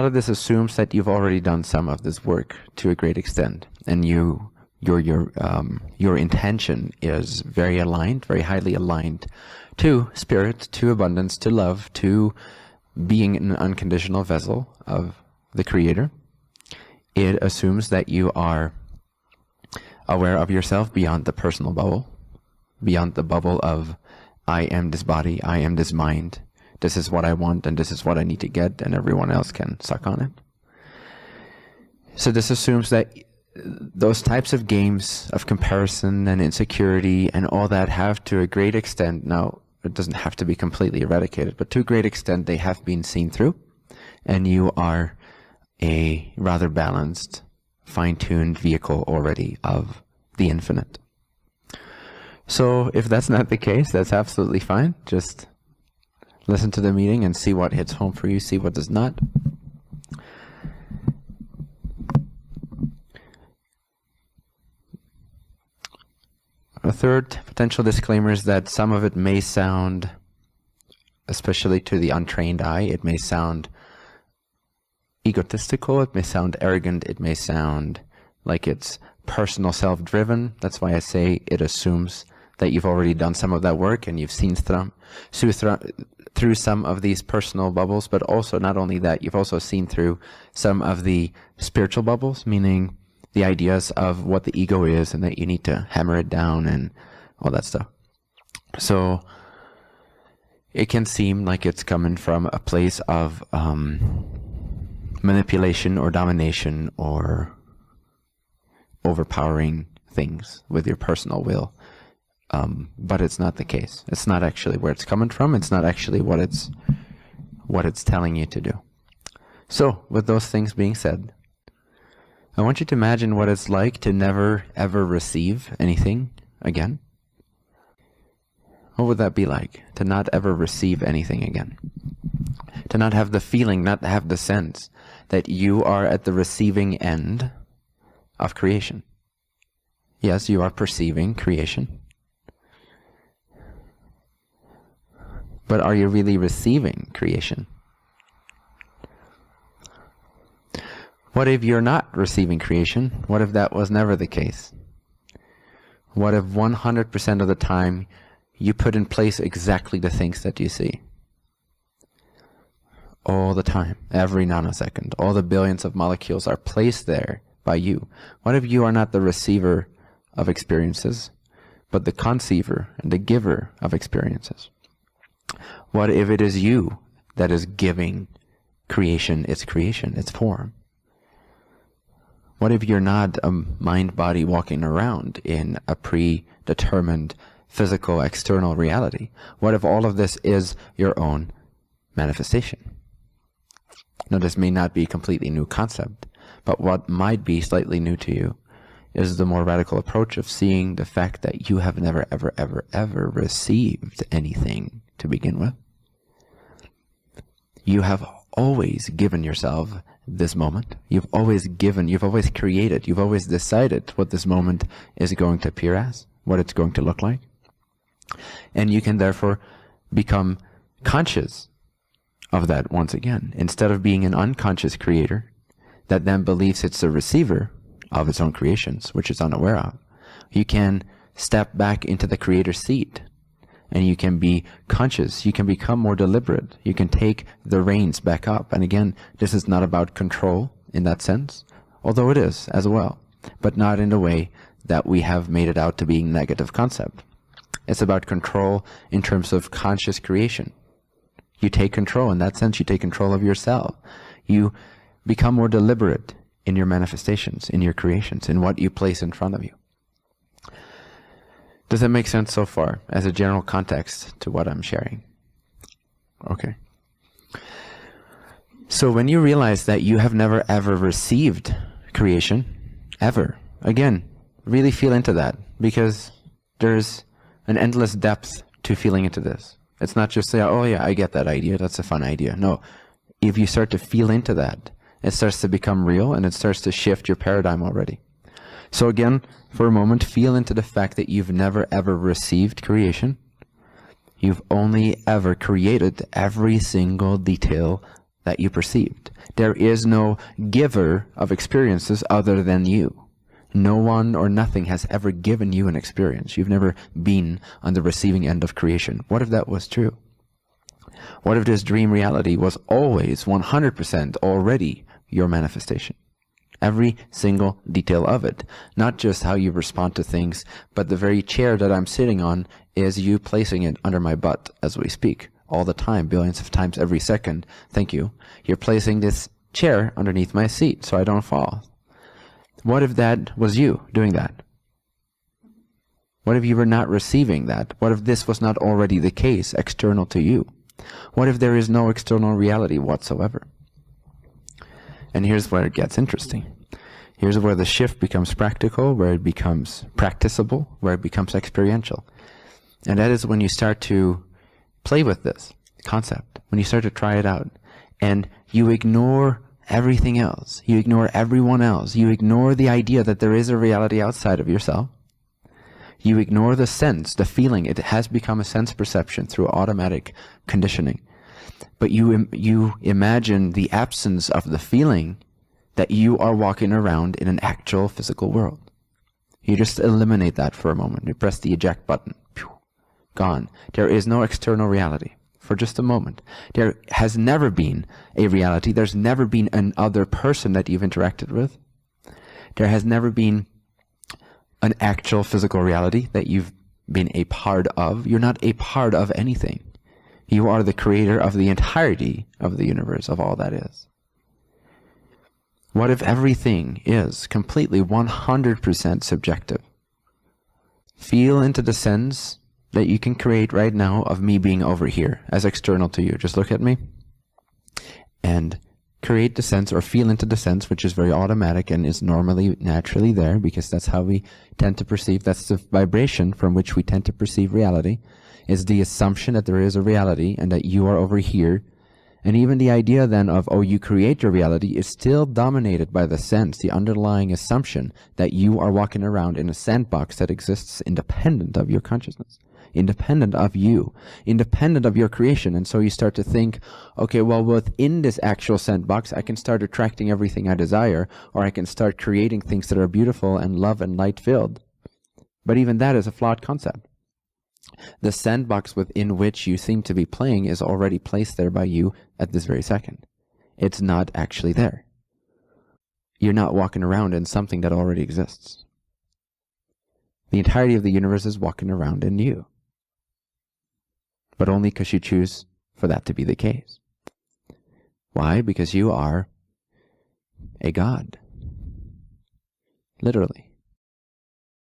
lot of this assumes that you've already done some of this work to a great extent, and your intention is very aligned, very highly aligned to spirit, to abundance, to love, to being an unconditional vessel of the Creator. It assumes that you are aware of yourself beyond the personal bubble, beyond the bubble of I am this body, I am this mind, this is what I want, and this is what I need to get, and everyone else can suck on it. So this assumes that those types of games of comparison and insecurity and all that have, to a great extent, now it doesn't have to be completely eradicated, but to a great extent they have been seen through, and you are a rather balanced, fine-tuned vehicle already of the infinite. So if that's not the case, that's absolutely fine. Just listen to the meeting and see what hits home for you, see what does not. A third potential disclaimer is that some of it may sound, especially to the untrained eye, it may sound egotistical, it may sound arrogant, it may sound like it's personal self-driven. That's why I say it assumes that you've already done some of that work and you've seen through some of these personal bubbles, but also not only that, you've also seen through some of the spiritual bubbles, meaning the ideas of what the ego is and that you need to hammer it down and all that stuff. So it can seem like it's coming from a place of manipulation or domination or overpowering things with your personal will. But it's not the case. It's not actually where it's coming from. It's not actually what it's telling you to do. So with those things being said, I want you to imagine what it's like to never ever receive anything again. What would that be like? To not ever receive anything again. To not have the feeling, not have the sense that you are at the receiving end of creation. Yes, you are perceiving creation. But are you really receiving creation? What if you're not receiving creation? What if that was never the case? What if 100% of the time you put in place exactly the things that you see? All the time, every nanosecond, all the billions of molecules are placed there by you. What if you are not the receiver of experiences, but the conceiver and the giver of experiences? What if it is you that is giving creation, its form? What if you're not a mind-body walking around in a predetermined physical external reality? What if all of this is your own manifestation? Now, this may not be a completely new concept, but what might be slightly new to you is the more radical approach of seeing the fact that you have never, ever, ever, ever received anything to begin with. You have always given yourself this moment. You've always given, you've always created, you've always decided what this moment is going to appear as, what it's going to look like. And you can therefore become conscious of that once again, instead of being an unconscious creator that then believes it's the receiver of its own creations, which it's unaware of. You can step back into the creator's seat and you can be conscious, you can become more deliberate, you can take the reins back up. And again, this is not about control in that sense, although it is as well, but not in the way that we have made it out to being negative concept. It's about control in terms of conscious creation. You take control in that sense, you take control of yourself. You become more deliberate in your manifestations, in your creations, in what you place in front of you. Does that make sense so far as a general context to what I'm sharing? Okay. So when you realize that you have never ever received creation, ever, again, really feel into that, because there's an endless depth to feeling into this. It's not just say, oh yeah, I get that idea, that's a fun idea. No, if you start to feel into that, it starts to become real and it starts to shift your paradigm already. So again, for a moment, feel into the fact that you've never ever received creation. You've only ever created every single detail that you perceived. There is no giver of experiences other than you. No one or nothing has ever given you an experience. You've never been on the receiving end of creation. What if that was true? What if this dream reality was always 100% already your manifestation? Every single detail of it. Not just how you respond to things, but the very chair that I'm sitting on is you placing it under my butt as we speak. All the time, billions of times every second. Thank you. You're placing this chair underneath my seat so I don't fall. What if that was you doing that? What if you were not receiving that? What if this was not already the case, external to you? What if there is no external reality whatsoever? And here's where it gets interesting. Here's where the shift becomes practical, where it becomes practicable, where it becomes experiential. And that is when you start to play with this concept, when you start to try it out, and you ignore everything else. You ignore everyone else. You ignore the idea that there is a reality outside of yourself. You ignore the sense, the feeling. It has become a sense perception through automatic conditioning. But you imagine the absence of the feeling that you are walking around in an actual physical world. You just eliminate that for a moment. You press the eject button. Pew, gone. There is no external reality for just a moment. There has never been a reality. There's never been another person that you've interacted with. There has never been an actual physical reality that you've been a part of. You're not a part of anything. You are the creator of the entirety of the universe, of all that is. What if everything is completely 100% subjective? Feel into the sense that you can create right now of me being over here as external to you. Just look at me and create the sense, or feel into the sense, which is very automatic and is normally naturally there, because that's how we tend to perceive. That's the vibration from which we tend to perceive reality, is the assumption that there is a reality and that you are over here. And even the idea then of, oh, you create your reality, is still dominated by the sense, the underlying assumption that you are walking around in a sandbox that exists independent of your consciousness, independent of you, independent of your creation. And so you start to think, okay, well, within this actual sandbox, I can start attracting everything I desire, or I can start creating things that are beautiful and love and light filled. But even that is a flawed concept. The sandbox within which you seem to be playing is already placed there by you at this very second. It's not actually there. You're not walking around in something that already exists. The entirety of the universe is walking around in you. But only because you choose for that to be the case. Why? Because you are a god. Literally.